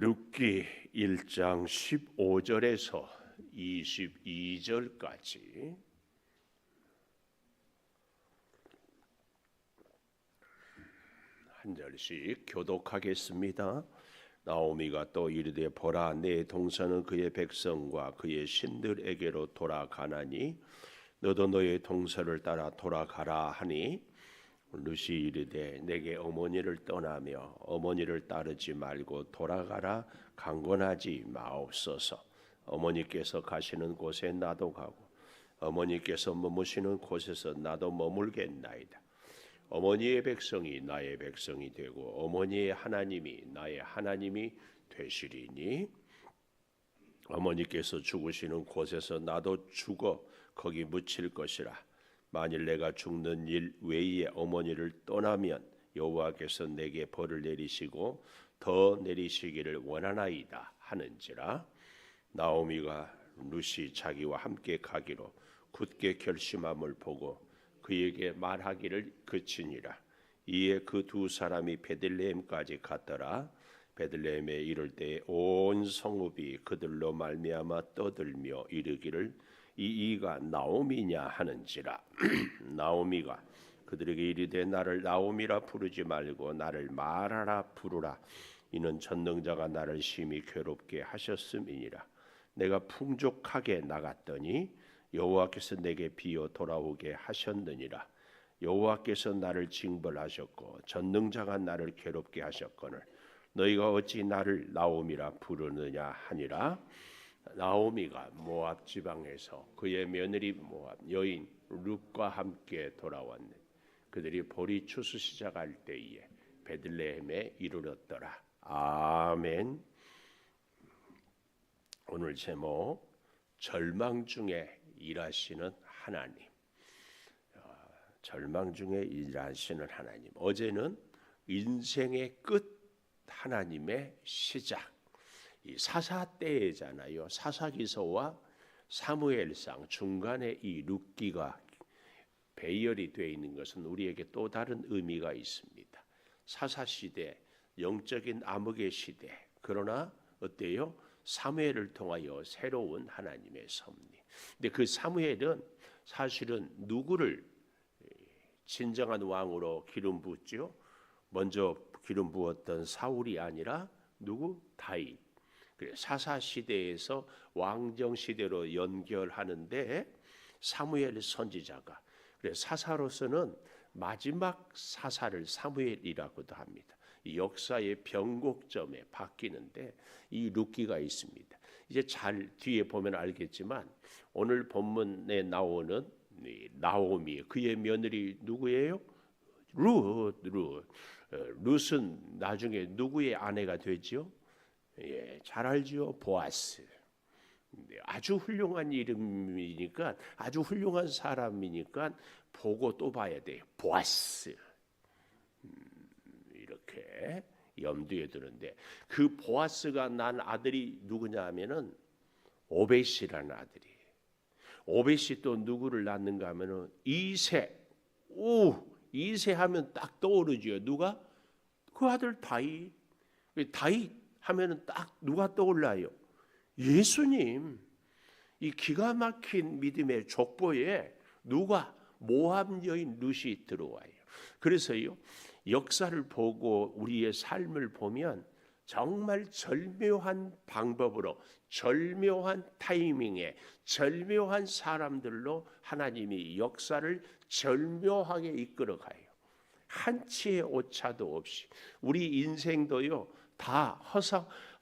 룻기 1장 15절에서 22절까지 한 절씩 교독하겠습니다. 나오미가 또 이르되 보라, 내 동서는 그의 백성과 그의 신들에게로 돌아가나니 너도 너의 동서를 따라 돌아가라 하니, 룻이 이르되 내게 어머니를 떠나며 어머니를 따르지 말고 돌아가라 강권하지 마옵소서. 어머니께서 가시는 곳에 나도 가고 어머니께서 머무시는 곳에서 나도 머물겠나이다. 어머니의 백성이 나의 백성이 되고 어머니의 하나님이 나의 하나님이 되시리니, 어머니께서 죽으시는 곳에서 나도 죽어 거기 묻힐 것이라. 만일 내가 죽는 일 외에 어머니를 떠나면 여호와께서 내게 벌을 내리시고 더 내리시기를 원하나이다 하는지라. 나오미가 룻이 자기와 함께 가기로 굳게 결심함을 보고 그에게 말하기를 그치니라. 이에 그 두 사람이 베들레헴까지 갔더라. 베들레헴에 이를 때 온 성읍이 그들로 말미암아 떠들며 이르기를 이 이가 나오미냐 하는지라. 나오미가 그들에게 이르되 나를 나오미라 부르지 말고 나를 마라라 부르라. 이는 전능자가 나를 심히 괴롭게 하셨음이니라. 내가 풍족하게 나갔더니 여호와께서 내게 비어 돌아오게 하셨느니라. 여호와께서 나를 징벌하셨고 전능자가 나를 괴롭게 하셨거늘 너희가 어찌 나를 나오미라 부르느냐 하니라. 나오미가 모압 지방에서 그의 며느리 모압 여인 룻과 함께 돌아왔네. 그들이 보리 추수 시작할 때에 베들레헴에 이르렀더라. 아멘. 오늘 제목, 절망 중에 일하시는 하나님. 절망 중에 일하시는 하나님. 어제는 인생의 끝, 하나님의 시작, 이 사사 때잖아요. 사사기서와 사무엘상 중간에 이 룻기가 배열이 되어 있는 것은 우리에게 또 다른 의미가 있습니다. 사사 시대, 영적인 암흑의 시대. 그러나 어때요? 사무엘을 통하여 새로운 하나님의 섭리. 근데 그 사무엘은 사실은 누구를 진정한 왕으로 기름 부었죠? 먼저 기름 부었던 사울이 아니라 누구? 다윗. 사사 시대에서 왕정 시대로 연결하는데 사무엘 선지자가, 그래서 사사로서는 마지막 사사를 사무엘이라고도 합니다. 이 역사의 변곡점에 바뀌는데 이 룻기가 있습니다. 이제 잘 뒤에 보면 알겠지만 오늘 본문에 나오는 나오미, 그의 며느리 누구예요? 룻은 나중에 누구의 아내가 되죠? 예, 잘 알죠. 보아스. 아주 훌륭한 이름이니까, 아주 훌륭한 사람이니까 보고 또 봐야 돼요. 보아스. 이렇게 염두에 두는데, 그 보아스가 난 아들이 누구냐 하면은 오벳이라는 아들이. 오벳이 또 누구를 낳는가 하면은 이세. 이세 하면 딱 떠오르죠. 누가? 그 아들 다윗. 다윗 하면은 딱 누가 떠올라요? 예수님. 이 기가 막힌 믿음의 족보에 누가? 모압 여인 룻이 들어와요. 그래서요, 역사를 보고 우리의 삶을 보면 정말 절묘한 방법으로, 절묘한 타이밍에, 절묘한 사람들로 하나님이 역사를 절묘하게 이끌어가요. 한치의 오차도 없이. 우리 인생도요, 다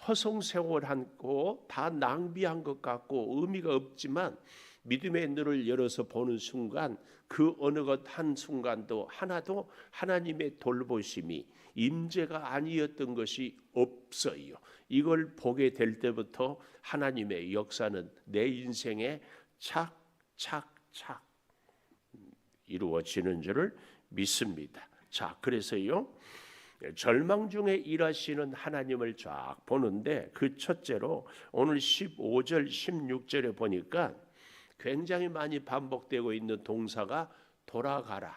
허송세월하고 다 낭비한 것 같고 의미가 없지만 믿음의 눈을 열어서 보는 순간 그 어느 것 한 순간도 하나도 하나님의 돌보심이, 임재가 아니었던 것이 없어요. 이걸 보게 될 때부터 하나님의 역사는 내 인생에 착착착 이루어지는 줄을 믿습니다. 자, 그래서요, 절망 중에 일하시는 하나님을 쫙 보는데 그 첫째로 오늘 15절 16절에 보니까 굉장히 많이 반복되고 있는 동사가 돌아가라.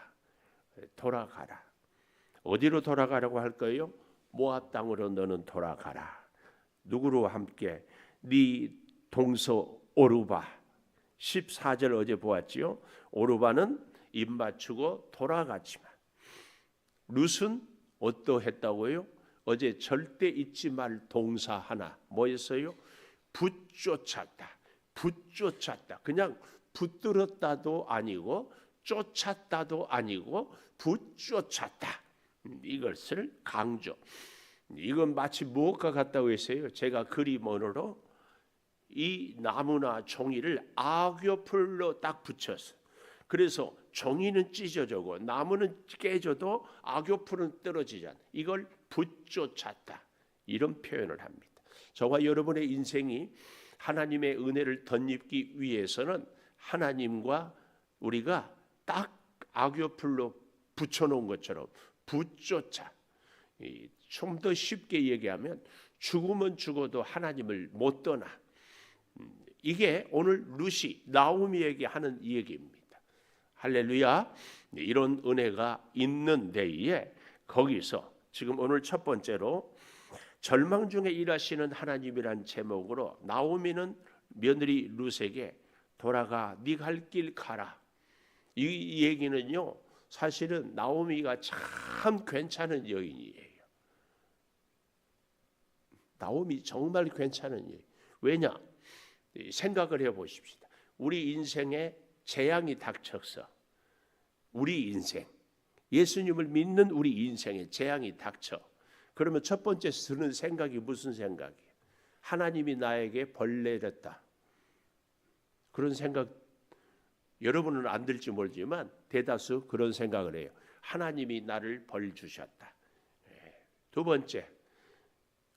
어디로 돌아가라고 할까요? 모압 땅으로 너는 돌아가라. 누구로 함께? 네 동서 오르바. 14절 어제 보았지요. 오르바는 입 맞추고 돌아갔지만 룻은 어떠했다고요? 어제 절대 잊지 말 동사 하나 뭐였어요? 붙쫓았다. 붙쫓았다. 그냥 붙들었다도 아니고 쫓았다도 아니고 붙쫓았다. 이것을 강조. 이건 마치 무엇과 같다고 했어요? 제가 그림으로 이 나무나 종이를 악교풀로 딱 붙였어. 그래서 종이는 찢어져고 나무는 깨져도 악교풀은 떨어지잖아. 이걸 붙쫓았다. 이런 표현을 합니다. 저와 여러분의 인생이 하나님의 은혜를 덧입기 위해서는 하나님과 우리가 딱 악교풀로 붙여놓은 것처럼 붙쫓아. 좀 더 쉽게 얘기하면 죽으면 죽어도 하나님을 못 떠나. 이게 오늘 룻이 나오미에게 하는 얘기입니다. 할렐루야. 이런 은혜가 있는 데에 거기서 지금 오늘 첫 번째로 절망 중에 일하시는 하나님이란 제목으로 나오미는 며느리 룻에게 돌아가 네 갈 길 가라. 이 얘기는요 사실은 나오미가 참 괜찮은 여인이에요. 나오미 정말 괜찮은 여인. 왜냐? 생각을 해보십시다. 우리 인생에 재앙이 닥쳐서 우리 인생 예수님을 믿는 우리 인생에 재앙이 닥쳐. 그러면 첫 번째 드는 생각이 무슨 생각이에요? 하나님이 나에게 벌 내렸다. 그런 생각 여러분은 안 들지 모르지만 대다수 그런 생각을 해요. 하나님이 나를 벌 주셨다. 두 번째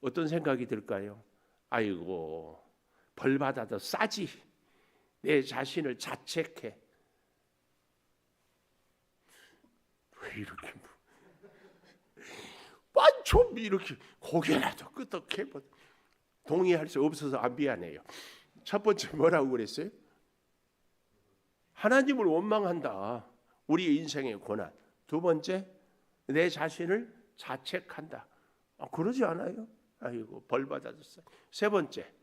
어떤 생각이 들까요? 아이고 벌 받아도 싸지. 내 자신을 자책해. 왜 이렇게 좀 이렇게 고개라도 끄덕해. 동의할 수 없어서 안 미안해요. 첫 번째 뭐라고 그랬어요? 하나님을 원망한다. 우리 인생의 고난. 두 번째 내 자신을 자책한다. 그러지 않아요? 아이고 벌 받아줬어. 세 번째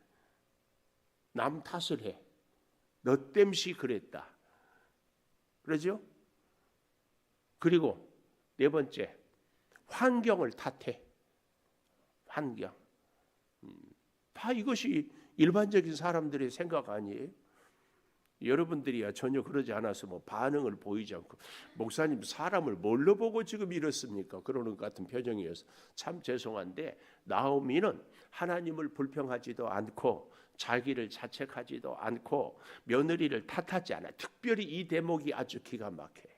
남 탓을 해. 너 땜시 그랬다. 그러죠? 그리고 네 번째 환경을 탓해. 환경. 다 이것이 일반적인 사람들의 생각 아니에요? 여러분들이야 전혀 그러지 않아서 뭐 반응을 보이지 않고 목사님 사람을 뭘로 보고 지금 이렇습니까? 그러는 것 같은 표정이어서 참 죄송한데 나오미는 하나님을 불평하지도 않고 자기를 자책하지도 않고 며느리를 탓하지 않아요. 특별히 이 대목이 아주 기가 막혀요.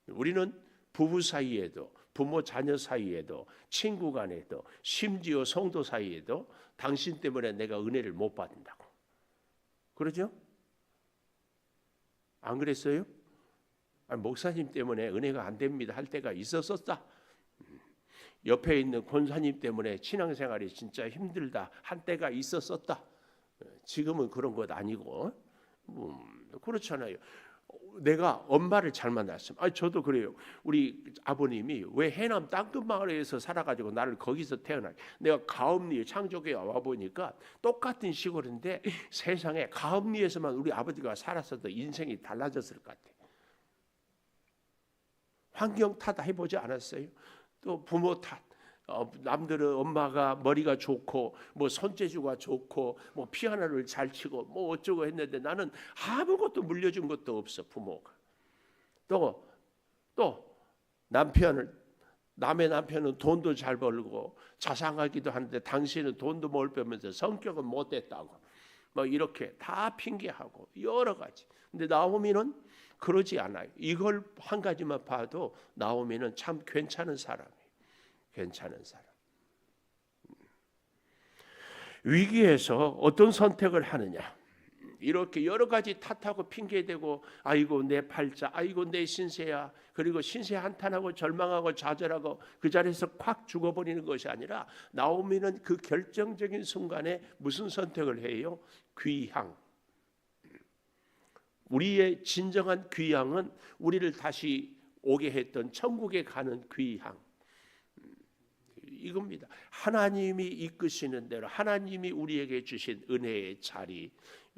우리는 부부 사이에도 부모 자녀 사이에도 친구 간에도 심지어 성도 사이에도 당신 때문에 내가 은혜를 못 받는다고 그러죠? 안 그랬어요? 목사님 때문에 은혜가 안 됩니다 할 때가 있었었다. 옆에 있는 권사님 때문에 신앙생활이 진짜 힘들다 한 때가 있었었다. 지금은 그런 것 아니고 그렇잖아요. 내가 엄마를 잘 만났으면 저도 그래요. 우리 아버님이 왜 해남 땅끝마을에서 살아가지고 나를 거기서 태어나게. 내가 가업리에 창조교회 와보니까 똑같은 시골인데 세상에 가업리에서만 우리 아버지가 살았어도 인생이 달라졌을 것 같아요. 환경 탓 해보지 않았어요? 또 부모 탓. 남들은 엄마가 머리가 좋고 뭐 손재주가 좋고 뭐 피아노를 잘 치고 뭐 어쩌고 했는데 나는 아무것도 물려준 것도 없어. 부모가 또 남의 남편은 돈도 잘 벌고 자상하기도 한데 당신은 돈도 못 벌면서 성격은 못됐다고 뭐 이렇게 다 핑계하고 여러 가지. 근데 나오미는 그러지 않아요. 이걸 한 가지만 봐도 나오미는 참 괜찮은 사람이에요. 괜찮은 사람. 위기에서 어떤 선택을 하느냐. 이렇게 여러 가지 탓하고 핑계대고 아이고 내 팔자, 아이고 내 신세야. 그리고 신세 한탄하고 절망하고 좌절하고 그 자리에서 콱 죽어버리는 것이 아니라 나오미는 그 결정적인 순간에 무슨 선택을 해요? 귀향. 우리의 진정한 귀향은 우리를 다시 오게 했던 천국에 가는 귀향. 이겁니다. 하나님이 이끄시는 대로 하나님이 우리에게 주신 은혜의 자리,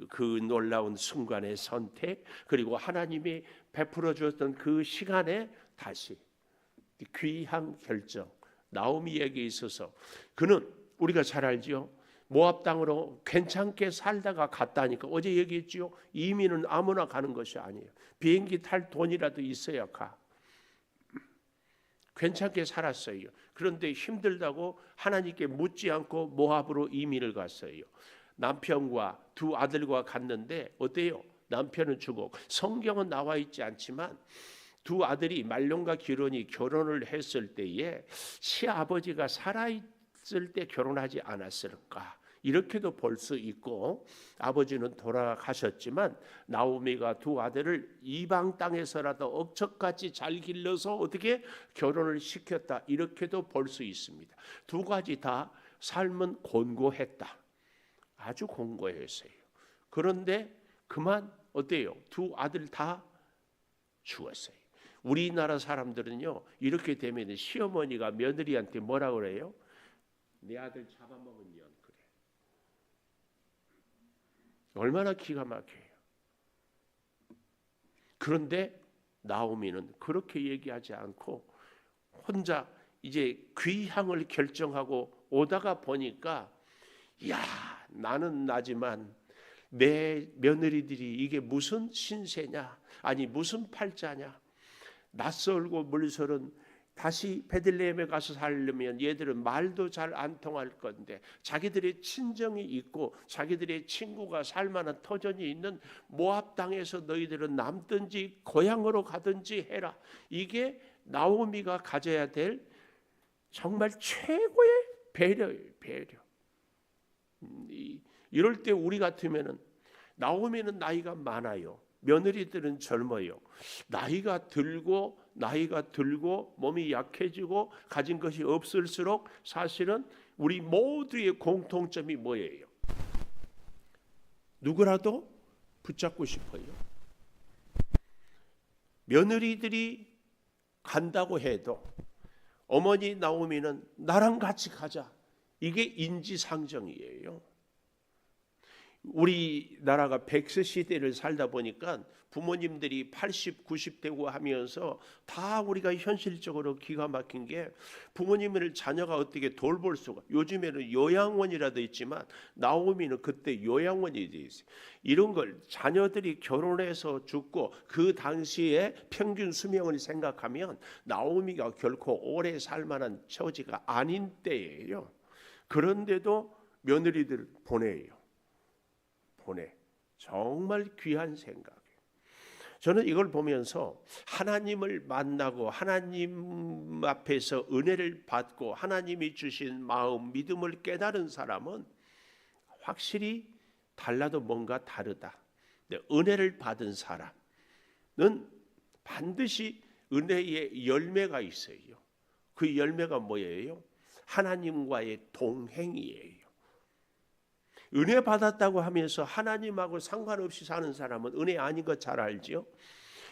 그 놀라운 순간의 선택, 그리고 하나님이 베풀어 주었던 그 시간에 다시 귀한 결정, 나오미에게 있어서 그는 우리가 잘 알지요. 모압 땅으로 괜찮게 살다가 갔다니까. 어제 얘기했지요. 이민은 아무나 가는 것이 아니에요. 비행기 탈 돈이라도 있어야 가. 괜찮게 살았어요. 그런데 힘들다고 하나님께 묻지 않고 모압으로 이민을 갔어요. 남편과 두 아들과 갔는데 어때요? 남편은 죽고, 성경은 나와 있지 않지만 두 아들이 말론과 기론이 결혼을 했을 때에 시아버지가 살아있을 때 결혼하지 않았을까, 이렇게도 볼 수 있고, 아버지는 돌아가셨지만 나오미가 두 아들을 이방 땅에서라도 억척같이 잘 길러서 어떻게 결혼을 시켰다, 이렇게도 볼 수 있습니다. 두 가지 다 삶은 곤고했다. 아주 곤고했어요. 그런데 그만 어때요? 두 아들 다 죽었어요. 우리나라 사람들은요, 이렇게 되면 시어머니가 며느리한테 뭐라 그래요? 내 아들 잡아먹은 년. 그래. 얼마나 기가 막혀요. 그런데 나오미는 그렇게 얘기하지 않고 혼자 이제 귀향을 결정하고 오다가 보니까, 야, 나는 나지만 내 며느리들이 이게 무슨 신세냐, 아니 무슨 팔자냐, 낯설고 물설은 다시 베들레헴에 가서 살려면 얘들은 말도 잘 안 통할 건데, 자기들의 친정이 있고 자기들의 친구가 살만한 터전이 있는 모압 땅에서 너희들은 남든지 고향으로 가든지 해라. 이게 나오미가 가져야 될 정말 최고의 배려예요. 배려. 이럴 때 우리 같으면은, 나오미는 나이가 많아요. 며느리들은 젊어요. 나이가 들고 몸이 약해지고 가진 것이 없을수록 사실은 우리 모두의 공통점이 뭐예요? 누구라도 붙잡고 싶어요. 며느리들이 간다고 해도 어머니 나오미는 나랑 같이 가자. 이게 인지상정이에요. 우리나라가 100세 시대를 살다 보니까 부모님들이 80, 90 되고 하면서 다 우리가 현실적으로 기가 막힌 게, 부모님을 자녀가 어떻게 돌볼 수가, 요즘에는 요양원이라도 있지만 나오미는 그때 요양원이 돼 있어요. 이런 걸 자녀들이 결혼해서 죽고 그 당시에 평균 수명을 생각하면 나오미가 결코 오래 살 만한 처지가 아닌 때예요. 그런데도 며느리들 보내요. 정말 귀한 생각이에요. 저는 이걸 보면서 하나님을 만나고 하나님 앞에서 은혜를 받고 하나님이 주신 마음, 믿음을 깨달은 사람은 확실히 달라도 뭔가 다르다. 근데 은혜를 받은 사람은 반드시 은혜의 열매가 있어요. 그 열매가 뭐예요? 하나님과의 동행이에요. 은혜 받았다고 하면서 하나님하고 상관없이 사는 사람은 은혜 아닌 거 잘 알죠?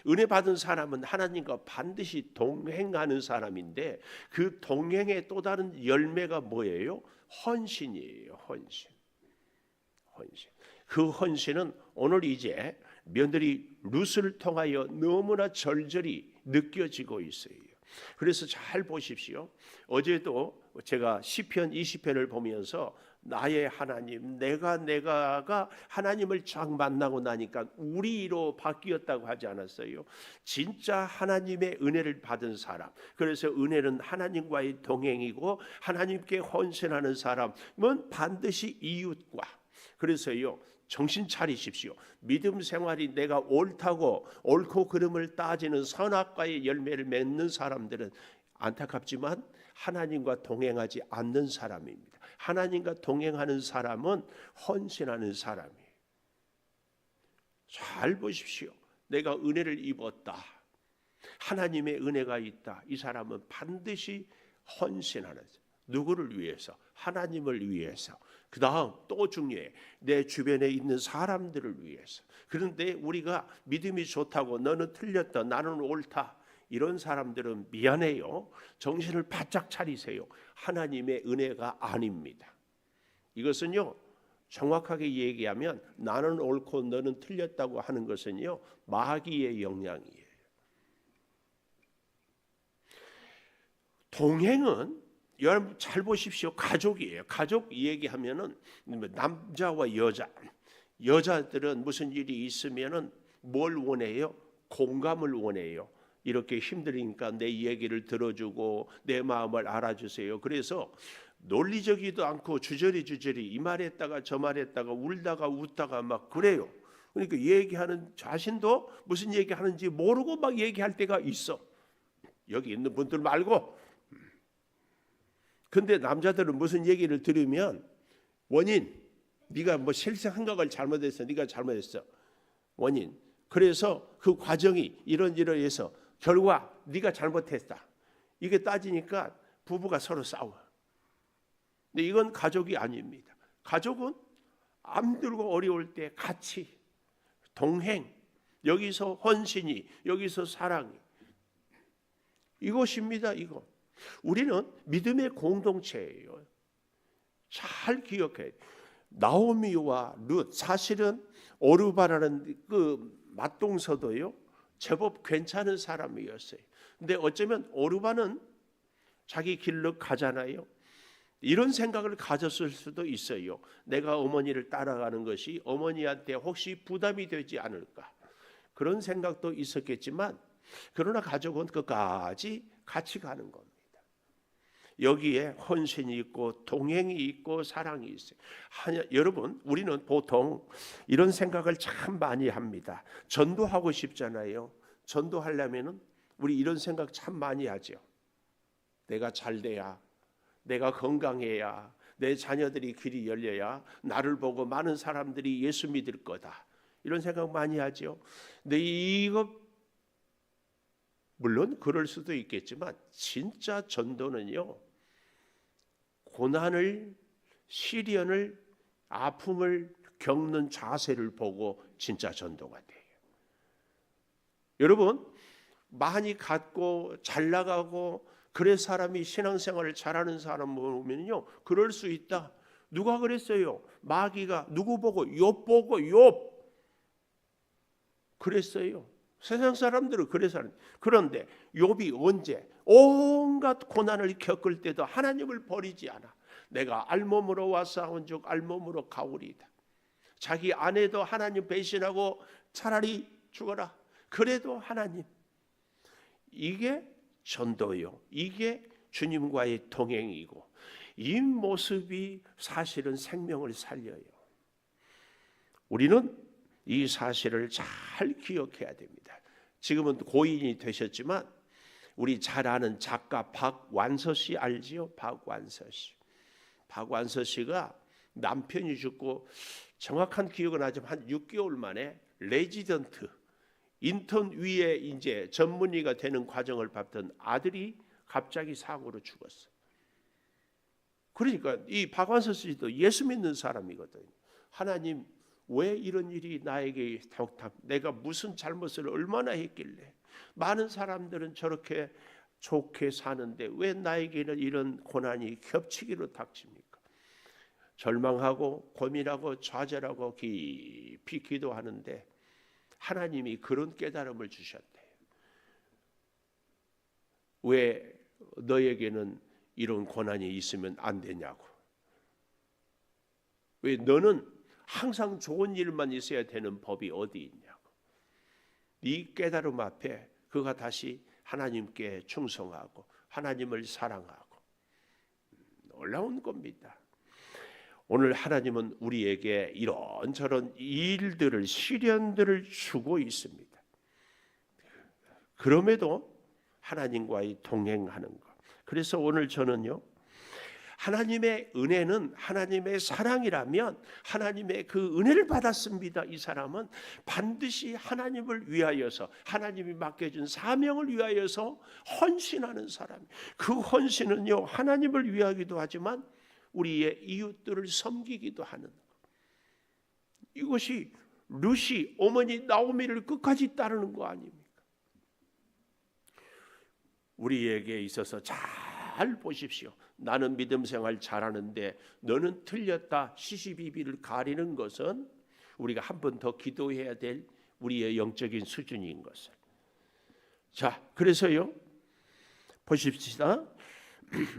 은혜 받은 사람은 하나님과 반드시 동행하는 사람인데, 그 동행의 또 다른 열매가 뭐예요? 헌신이에요. 헌신. 그 헌신은 오늘 이제 며느리 룻을 통하여 너무나 절절히 느껴지고 있어요. 그래서 잘 보십시오. 어제도 제가 시편 20편을 보면서 나의 하나님, 내가가 하나님을 쫙 만나고 나니까 우리로 바뀌었다고 하지 않았어요? 진짜 하나님의 은혜를 받은 사람, 그래서 은혜는 하나님과의 동행이고 하나님께 헌신하는 사람은 반드시 이웃과, 그래서요, 정신 차리십시오. 믿음 생활이 내가 옳고 그름을 따지는 선악과의 열매를 맺는 사람들은 안타깝지만 하나님과 동행하지 않는 사람입니다. 하나님과 동행하는 사람은 헌신하는 사람이에요. 잘 보십시오. 내가 은혜를 입었다, 하나님의 은혜가 있다, 이 사람은 반드시 헌신하는, 누구를 위해서? 하나님을 위해서. 그 다음 또 중요해, 내 주변에 있는 사람들을 위해서. 그런데 우리가 믿음이 좋다고 너는 틀렸다, 나는 옳다, 이런 사람들은 미안해요. 정신을 바짝 차리세요. 하나님의 은혜가 아닙니다. 이것은요, 정확하게 얘기하면 나는 옳고 너는 틀렸다고 하는 것은요, 마귀의 영향이에요. 동행은 여러분 잘 보십시오. 가족이에요. 가족 얘기하면은 남자와 여자들은 무슨 일이 있으면은 뭘 원해요? 공감을 원해요. 이렇게 힘드니까 내 얘기를 들어주고 내 마음을 알아주세요. 그래서 논리적이지도 않고 주저리 이 말했다가 저 말했다가 울다가 웃다가 막 그래요. 그러니까 얘기하는 자신도 무슨 얘기하는지 모르고 막 얘기할 때가 있어. 여기 있는 분들 말고. 근데 남자들은 무슨 얘기를 들으면 원인, 네가 뭐 생각한 걸 잘못했어. 네가 잘못했어. 원인. 그래서 그 과정이 이러해서 결과 네가 잘못했다. 이게 따지니까 부부가 서로 싸워. 근데 이건 가족이 아닙니다. 가족은 힘들고 어려울 때 같이 동행, 여기서 헌신이, 여기서 사랑이, 이것입니다. 이거. 우리는 믿음의 공동체예요. 잘 기억해. 나오미와 룻, 사실은 오르바라는 그 맞동서도요, 제법 괜찮은 사람이었어요. 근데 어쩌면 오르바는 자기 길로 가잖아요. 이런 생각을 가졌을 수도 있어요. 내가 어머니를 따라가는 것이 어머니한테 혹시 부담이 되지 않을까, 그런 생각도 있었겠지만, 그러나 가족은 끝까지 같이 가는 겁니다. 여기에 헌신이 있고 동행이 있고 사랑이 있어요. 여러분, 우리는 보통 이런 생각을 참 많이 합니다. 전도하고 싶잖아요. 전도하려면은 우리 이런 생각 참 많이 하죠. 내가 잘 돼야, 내가 건강해야, 내 자녀들이 길이 열려야 나를 보고 많은 사람들이 예수 믿을 거다. 이런 생각 많이 하죠. 근데 이거 물론 그럴 수도 있겠지만, 진짜 전도는요, 고난을, 시련을, 아픔을 겪는 자세를 보고 진짜 전도가 돼요. 여러분, 많이 갖고 잘 나가고 그래 사람이 신앙생활을 잘하는 사람 보면요, 그럴 수 있다. 누가 그랬어요? 마귀가 누구 보고? 욥 보고. 욥 그랬어요. 세상 사람들은 그래서. 그런데 욥이 언제 온갖 고난을 겪을 때도 하나님을 버리지 않아. 내가 알몸으로 와 싸운즉 알몸으로 가오리이다. 자기 아내도 하나님 배신하고 차라리 죽어라. 그래도 하나님. 이게 전도요. 이게 주님과의 동행이고, 이 모습이 사실은 생명을 살려요. 우리는 이 사실을 잘 기억해야 됩니다. 지금은 고인이 되셨지만 우리 잘 아는 작가 박완서 씨 알지요? 박완서 씨. 박완서 씨가 남편이 죽고 정확한 기억은 하지만 한 6개월 만에 레지던트, 인턴 위에 이제 전문의가 되는 과정을 밟던 아들이 갑자기 사고로 죽었어. 그러니까 이 박완서 씨도 예수 믿는 사람이거든요. 하나님, 왜 이런 일이 나에게, 내가 무슨 잘못을 얼마나 했길래 많은 사람들은 저렇게 좋게 사는데 왜 나에게는 이런 고난이 겹치기로 닥칩니까? 절망하고 고민하고 좌절하고 깊이 기도하는데 하나님이 그런 깨달음을 주셨대요. 왜 너에게는 이런 고난이 있으면 안 되냐고. 왜 너는 항상 좋은 일만 있어야 되는 법이 어디 있냐고. 이 깨달음 앞에 그가 다시 하나님께 충성하고 하나님을 사랑하고. 놀라운 겁니다. 오늘 하나님은 우리에게 이런저런 일들을, 시련들을 주고 있습니다. 그럼에도 하나님과의 동행하는 것. 그래서 오늘 저는요, 하나님의 은혜는 하나님의 사랑이라면 하나님의 그 은혜를 받았습니다. 이 사람은 반드시 하나님을 위하여서, 하나님이 맡겨준 사명을 위하여서 헌신하는 사람. 그 헌신은요, 하나님을 위하기도 하지만 우리의 이웃들을 섬기기도 하는 것. 이것이 룻이 어머니 나오미를 끝까지 따르는 거 아닙니까? 우리에게 있어서 잘 보십시오. 나는 믿음 생활 잘하는데 너는 틀렸다. 시시비비를 가리는 것은 우리가 한 번 더 기도해야 될 우리의 영적인 수준인 것을. 자, 그래서요, 보십시다.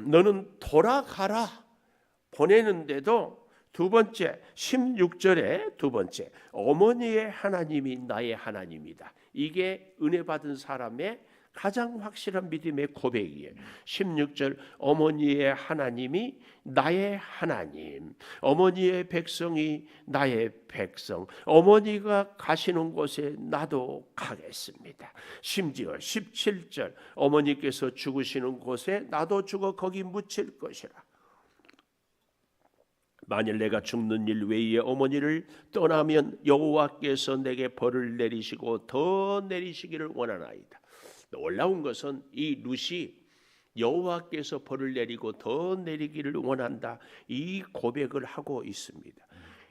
너는 돌아가라 보내는데도 두 번째 16절에 두 번째 어머니의 하나님이 나의 하나님이다. 이게 은혜 받은 사람의 가장 확실한 믿음의 고백이에요. 16절 어머니의 하나님이 나의 하나님, 어머니의 백성이 나의 백성, 어머니가 가시는 곳에 나도 가겠습니다. 심지어 17절 어머니께서 죽으시는 곳에 나도 죽어 거기 묻힐 것이라. 만일 내가 죽는 일 외에 어머니를 떠나면 여호와께서 내게 벌을 내리시고 더 내리시기를 원하나이다. 놀라운 것은 이 룻이 여호와께서 벌을 내리고 더 내리기를 원한다, 이 고백을 하고 있습니다.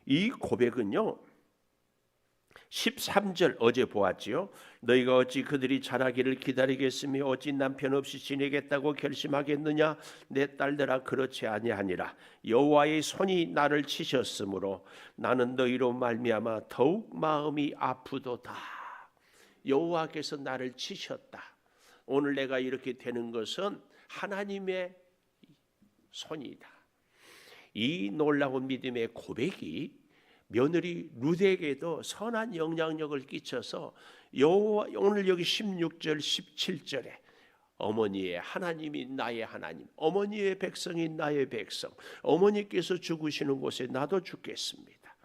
이 고백은요 13절 어제 보았지요. 너희가 어찌 그들이 자라기를 기다리겠으며 어찌 남편 없이 지내겠다고 결심하겠느냐. 내 딸들아 그렇지 아니하니라. 여호와의 손이 나를 치셨으므로 나는 너희로 말미암아 더욱 마음이 아프도다. 여호와께서 나를 치셨다. 오늘 내가 이렇게 되는 것은 하나님의 손이다. 이 놀라운 믿음의 고백이 며느리 룻에게도 선한 영향력을 끼쳐서 오늘 여기 16절 17절에 어머니의 하나님이 나의 하나님, 어머니의 백성이 나의 백성, 어머니께서 죽으시는 곳에 나도 죽겠습니다.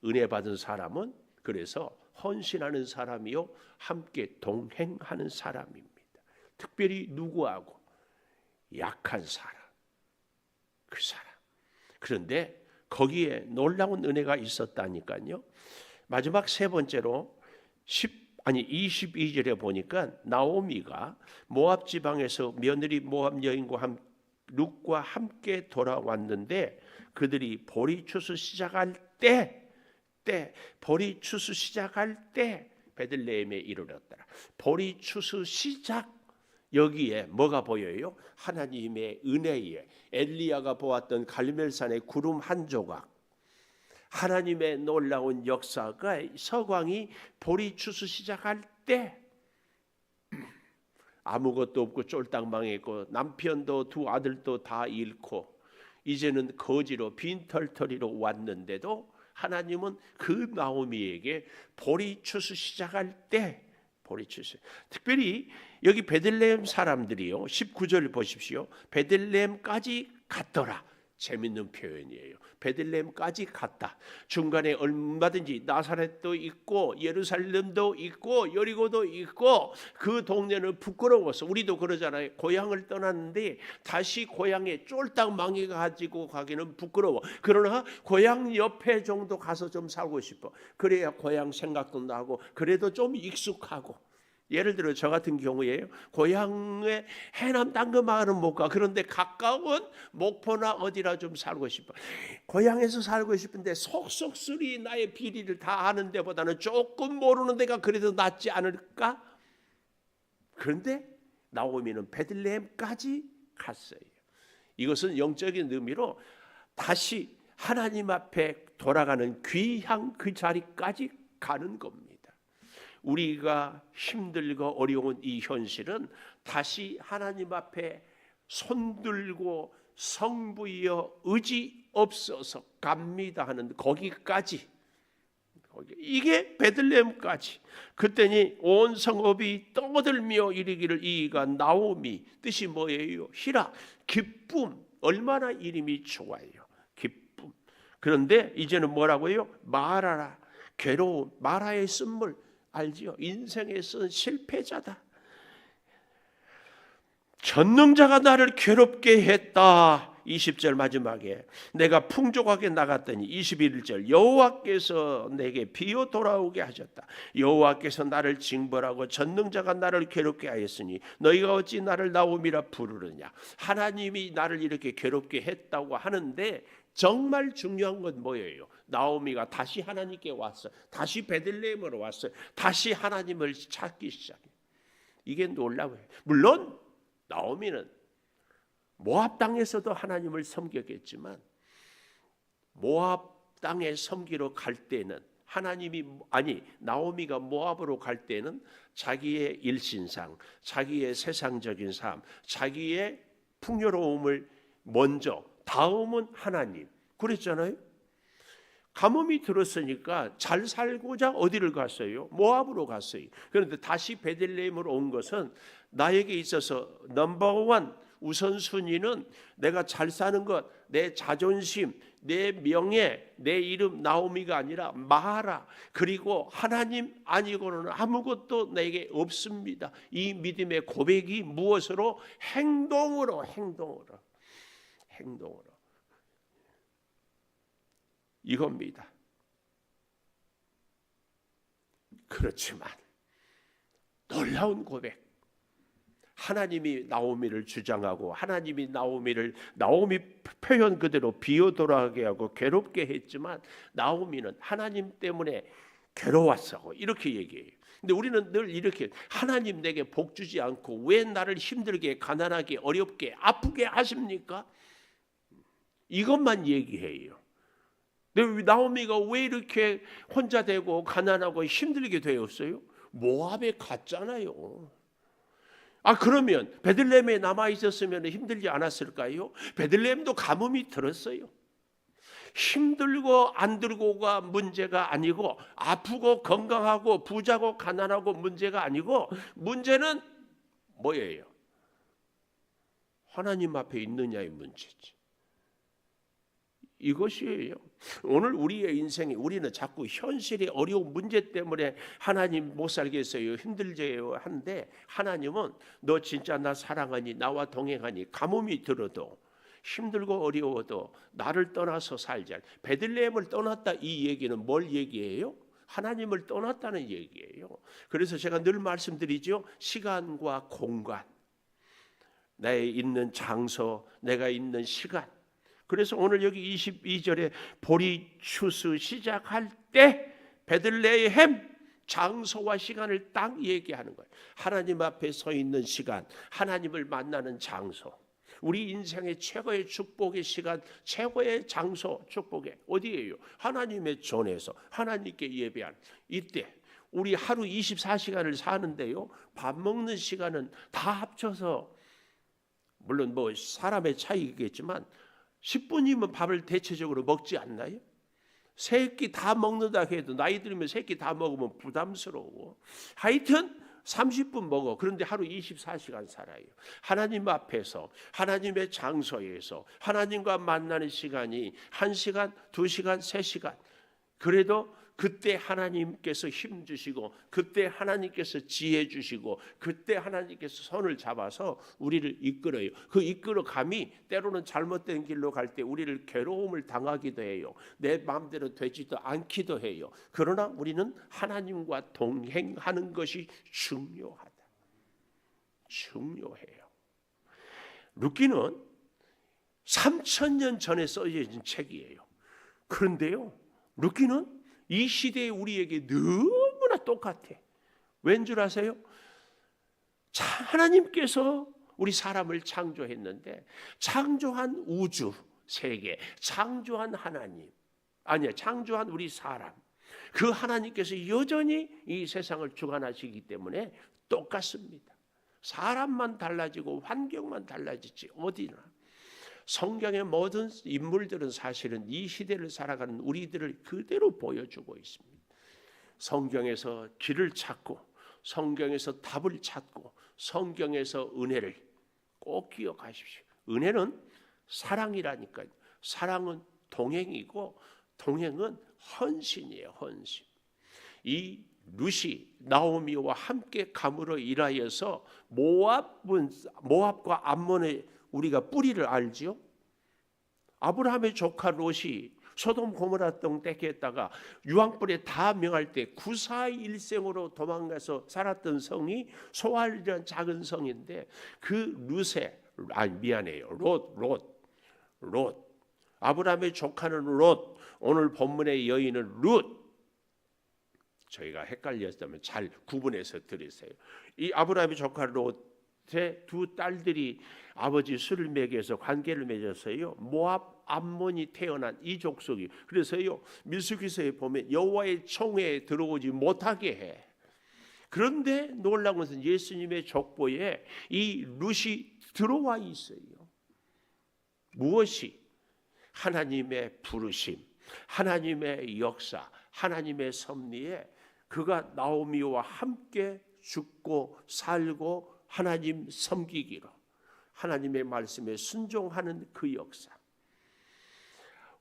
은혜 받은 사람은 그래서 헌신하는 사람이요 함께 동행하는 사람입니다. 특별히 누구하고? 약한 사람, 그 사람. 그런데 거기에 놀라운 은혜가 있었다니까요. 마지막 세 번째로 22절에 보니까 나오미가 모압 지방에서 며느리 모압 여인과 룻과 함께 돌아왔는데 그들이 보리 추수 시작할 때 보리 추수 시작할 때 베들레헴에 이르렀더라. 보리 추수 시작, 여기에 뭐가 보여요? 하나님의 은혜에 엘리야가 보았던 갈멜산의 구름 한 조각, 하나님의 놀라운 역사가 서광이 보리 추수 시작할 때 아무것도 없고 쫄딱 망했고 남편도 두 아들도 다 잃고 이제는 거지로 빈털터리로 왔는데도 하나님은 그 나오미에게 보리 추수 시작할 때 보리 추수, 특별히 여기 베들레헴 사람들이요 19절 보십시오. 베들레헴까지 갔더라. 재밌는 표현이에요. 베들레헴까지 갔다. 중간에 얼마든지 나사렛도 있고 예루살렘도 있고 여리고도 있고 그 동네는 부끄러워서, 우리도 그러잖아요. 고향을 떠났는데 다시 고향에 쫄딱 망해가지고 가기는 부끄러워. 그러나 고향 옆에 정도 가서 좀 살고 싶어. 그래야 고향 생각도 나고 그래도 좀 익숙하고. 예를 들어 저 같은 경우에요, 고향에 해남 땅끝마을은 못 가. 그런데 가까운 목포나 어디라 좀 살고 싶어. 고향에서 살고 싶은데 속속들이 나의 비리를 다 아는 데보다는 조금 모르는 데가 그래도 낫지 않을까? 그런데 나오미는 베들레헴까지 갔어요. 이것은 영적인 의미로 다시 하나님 앞에 돌아가는 귀한 그 자리까지 가는 겁니다. 우리가 힘들고 어려운 이 현실은 다시 하나님 앞에 손들고 성부여 의지 없어서 갑니다 하는 거기까지, 이게 베들레헴까지. 그때니 온 성읍이 떠들며 이르기를 이가 나오미, 뜻이 뭐예요? 희락, 기쁨. 얼마나 이름이 좋아요, 기쁨. 그런데 이제는 뭐라고요? 마라라, 괴로움. 마라의 쓴물 알지요? 인생에 쓴 실패자다. 전능자가 나를 괴롭게 했다. 20절 마지막에 내가 풍족하게 나갔더니 21절 여호와께서 내게 비어 돌아오게 하셨다. 여호와께서 나를 징벌하고 전능자가 나를 괴롭게 하였으니 너희가 어찌 나를 나오미라 부르느냐. 하나님이 나를 이렇게 괴롭게 했다고 하는데 정말 중요한 건 뭐예요? 나오미가 다시 하나님께 왔어요. 다시 베들레헴으로 왔어요. 다시 하나님을 찾기 시작해요. 이게 놀라워요. 물론 나오미는 모압 땅에서도 하나님을 섬겼겠지만 모압 땅에 섬기러 갈 때는 나오미가 모압으로 갈 때는 자기의 일신상, 자기의 세상적인 삶, 자기의 풍요로움을 먼저, 다음은 하나님. 그랬잖아요. 가뭄이 들었으니까 잘 살고자 어디를 갔어요? 모압으로 갔어요. 그런데 다시 베들레헴으로 온 것은 나에게 있어서 넘버원 우선순위는 내가 잘 사는 것, 내 자존심, 내 명예, 내 이름 나오미가 아니라 마하라, 그리고 하나님 아니고는 아무것도 내게 없습니다. 이 믿음의 고백이 무엇으로? 행동으로 이겁니다. 그렇지만 놀라운 고백, 하나님이 나오미를 주장하고 하나님이 나오미 표현 그대로 비어돌아가게 하고 괴롭게 했지만 나오미는 하나님 때문에 괴로웠어 이렇게 얘기해요. 근데 우리는 늘 이렇게 하나님 내게 복 주지 않고 왜 나를 힘들게 가난하게 어렵게 아프게 하십니까? 이것만 얘기해요. 근데 나오미가 왜 이렇게 혼자 되고 가난하고 힘들게 되었어요? 모압에 갔잖아요. 그러면 베들레헴에 남아 있었으면 힘들지 않았을까요? 베들레헴도 가뭄이 들었어요. 힘들고 안 들고가 문제가 아니고, 아프고 건강하고 부자고 가난하고 문제가 아니고, 문제는 뭐예요? 하나님 앞에 있느냐의 문제지. 이것이에요. 오늘 우리의 인생에 우리는 자꾸 현실의 어려운 문제 때문에 하나님 못 살겠어요, 힘들게요 하는데, 하나님은 너 진짜 나 사랑하니, 나와 동행하니, 가뭄이 들어도 힘들고 어려워도 나를 떠나서 살자. 베들레헴을 떠났다, 이 얘기는 뭘 얘기해요? 하나님을 떠났다는 얘기예요. 그래서 제가 늘 말씀드리죠. 시간과 공간, 나의 있는 장소, 내가 있는 시간. 그래서 오늘 여기 22절에 보리추수 시작할 때 베들레헴 장소와 시간을 딱 얘기하는 거예요. 하나님 앞에 서 있는 시간, 하나님을 만나는 장소, 우리 인생의 최고의 축복의 시간, 최고의 장소, 축복의 어디예요? 하나님의 전에서 하나님께 예배한 이때. 우리 하루 24시간을 사는데요, 밥 먹는 시간은 다 합쳐서, 물론 뭐 사람의 차이겠지만 10분이면 밥을 대체적으로 먹지 않나요? 세 끼 다 먹는다 해도 나이 들면 세 끼 다 먹으면 부담스러워. 하여튼 30분 먹어. 그런데 하루 24시간 살아요. 하나님 앞에서, 하나님의 장소에서 하나님과 만나는 시간이 1시간, 2시간, 3시간. 그래도 그때 하나님께서 힘 주시고, 그때 하나님께서 지혜 주시고, 그때 하나님께서 손을 잡아서 우리를 이끌어요. 그 이끌어감이 때로는 잘못된 길로 갈 때 우리를 괴로움을 당하기도 해요. 내 마음대로 되지도 않기도 해요. 그러나 우리는 하나님과 동행하는 것이 중요하다. 중요해요. 룻기는 3000년 전에 써진 책이에요. 그런데요, 룻기는 이 시대에 우리에게 너무나 똑같아. 왠 줄 아세요? 하나님께서 우리 사람을 창조했는데, 창조한 우주, 세계, 창조한 하나님, 창조한 우리 사람, 그 하나님께서 여전히 이 세상을 주관하시기 때문에 똑같습니다. 사람만 달라지고 환경만 달라지지 어디나. 성경의 모든 인물들은 사실은 이 시대를 살아가는 우리들을 그대로 보여주고 있습니다. 성경에서 길을 찾고, 성경에서 답을 찾고, 성경에서 은혜를 꼭 기억하십시오. 은혜는 사랑이라니까요. 사랑은 동행이고, 동행은 헌신이에요. 헌신. 이 룻이 나오미와 함께 감으로 인하여서 모압과 암몬의 우리가 뿌리를 알지요. 아브라함의 조카 롯이 소돔 고모라 땅 뺏겼다가 유황불에 다 명할 때 구사일생으로 도망가서 살았던 성이 소알이라는 작은 성인데, 그 롯. 아브라함의 조카는 롯. 오늘 본문의 여인은 룻. 저희가 헷갈렸다면 잘 구분해서 들으세요. 이 아브라함의 조카 롯, 제 두 딸들이 아버지 술을 먹여서 관계를 맺었어요. 모압 암몬이 태어난 이 족속이. 그래서요 민수기서에 보면 여호와의 총회에 들어오지 못하게 해. 그런데 놀라운 것은 예수님의 족보에 이 룻이 들어와 있어요. 무엇이? 하나님의 부르심, 하나님의 역사, 하나님의 섭리에 그가 나오미와 함께 죽고 살고 하나님 섬기기로 하나님의 말씀에 순종하는 그 역사.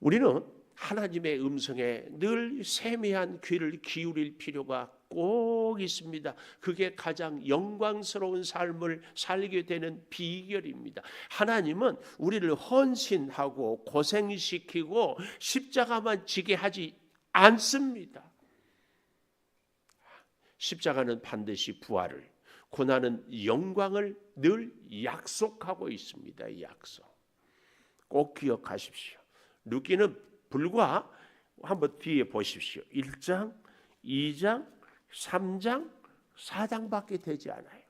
우리는 하나님의 음성에 늘 세미한 귀를 기울일 필요가 꼭 있습니다. 그게 가장 영광스러운 삶을 살게 되는 비결입니다. 하나님은 우리를 헌신하고 고생시키고 십자가만 지게 하지 않습니다. 십자가는 반드시 부활을, 고난은 영광을 늘 약속하고 있습니다. 이 약속 꼭 기억하십시오. 루키는 불과 한번 뒤에 보십시오. 1장, 2장, 3장, 4장밖에 되지 않아요.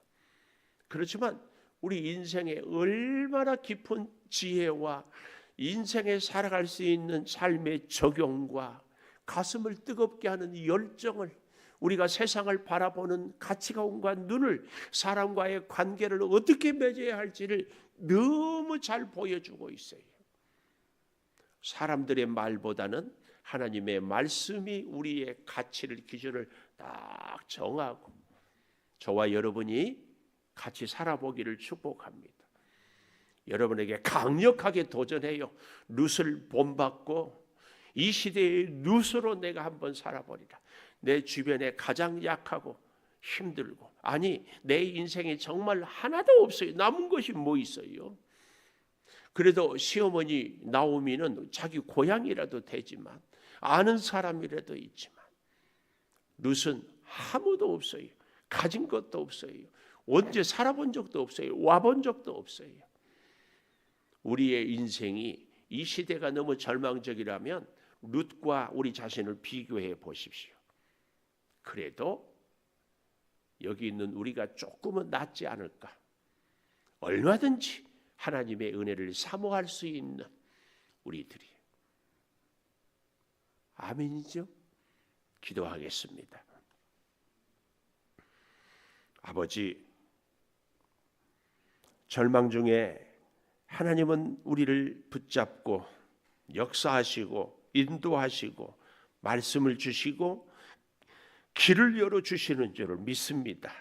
그렇지만 우리 인생에 얼마나 깊은 지혜와 인생에 살아갈 수 있는 삶의 적용과 가슴을 뜨겁게 하는 열정을, 우리가 세상을 바라보는 가치관과 눈을, 사람과의 관계를 어떻게 맺어야 할지를 너무 잘 보여주고 있어요. 사람들의 말보다는 하나님의 말씀이 우리의 가치를, 기준을 딱 정하고 저와 여러분이 같이 살아보기를 축복합니다. 여러분에게 강력하게 도전해요. 룻을 본받고 이 시대의 룻으로 내가 한번 살아보리라. 내 주변에 가장 약하고 힘들고, 아니 내 인생에 정말 하나도 없어요. 남은 것이 뭐 있어요? 그래도 시어머니 나오미는 자기 고향이라도 되지만, 아는 사람이라도 있지만, 룻은 아무도 없어요. 가진 것도 없어요. 언제 살아본 적도 없어요. 와본 적도 없어요. 우리의 인생이 이 시대가 너무 절망적이라면 룻과 우리 자신을 비교해 보십시오. 그래도 여기 있는 우리가 조금은 낫지 않을까? 얼마든지 하나님의 은혜를 사모할 수 있는 우리들이. 아멘이죠? 기도하겠습니다. 아버지, 절망 중에 하나님은 우리를 붙잡고 역사하시고 인도하시고 말씀을 주시고 길을 열어주시는 줄을 믿습니다.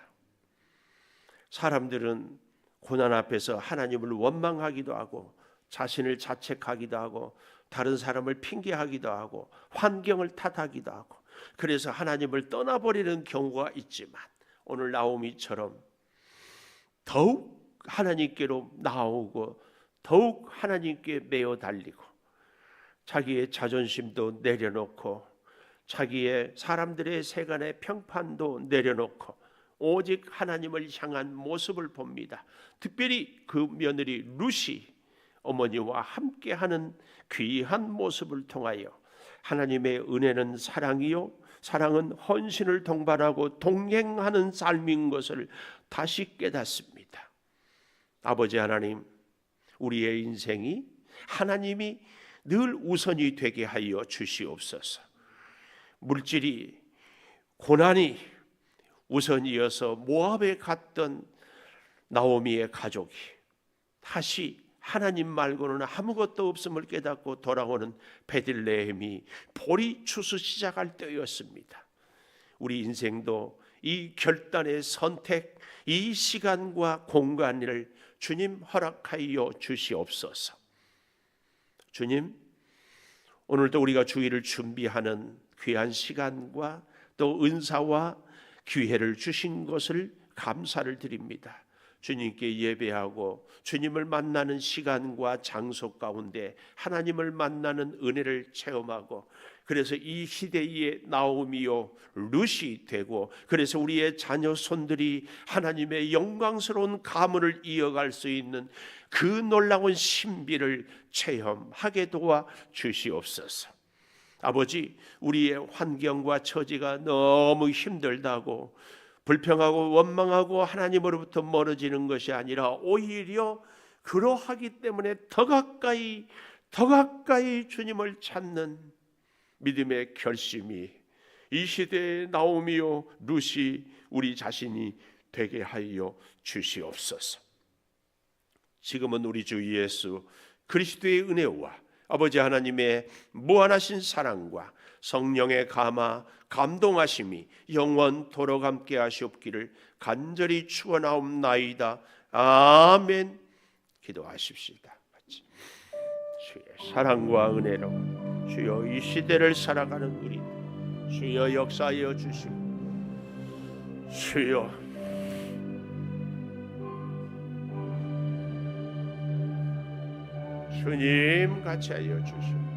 사람들은 고난 앞에서 하나님을 원망하기도 하고 자신을 자책하기도 하고 다른 사람을 핑계하기도 하고 환경을 탓하기도 하고, 그래서 하나님을 떠나버리는 경우가 있지만 오늘 나오미처럼 더욱 하나님께로 나오고 더욱 하나님께 매어 달리고 자기의 자존심도 내려놓고 자기의 사람들의 세간의 평판도 내려놓고 오직 하나님을 향한 모습을 봅니다. 특별히 그 며느리 룻이 어머니와 함께하는 귀한 모습을 통하여 하나님의 은혜는 사랑이요, 사랑은 헌신을 동반하고 동행하는 삶인 것을 다시 깨닫습니다. 아버지 하나님, 우리의 인생이 하나님이 늘 우선이 되게 하여 주시옵소서. 물질이, 고난이 우선이어서 모압에 갔던 나오미의 가족이 다시 하나님 말고는 아무것도 없음을 깨닫고 돌아오는 베들레헴이 볼이 추수 시작할 때였습니다. 우리 인생도 이 결단의 선택, 이 시간과 공간을 주님 허락하여 주시옵소서. 주님, 오늘도 우리가 주일을 준비하는 귀한 시간과 또 은사와 기회를 주신 것을 감사를 드립니다. 주님께 예배하고 주님을 만나는 시간과 장소 가운데 하나님을 만나는 은혜를 체험하고, 그래서 이 시대의 나오미요 룻이 되고, 그래서 우리의 자녀 손들이 하나님의 영광스러운 가문을 이어갈 수 있는 그 놀라운 신비를 체험하게 도와 주시옵소서. 아버지, 우리의 환경과 처지가 너무 힘들다고 불평하고 원망하고 하나님으로부터 멀어지는 것이 아니라 오히려 그러하기 때문에 더 가까이 주님을 찾는 믿음의 결심이 이 시대의 나오미요 루시 우리 자신이 되게 하여 주시옵소서. 지금은 우리 주 예수 그리스도의 은혜와 아버지 하나님의 무한하신 사랑과 성령의 감동하심이 영원토록 함께 하시옵기를 간절히 축원하옵나이다. 아멘. 기도하십시다. 주의 사랑과 은혜로 주여 이 시대를 살아가는 우리 주여 역사하여 주시고 주여 주님 같이 하여 주시고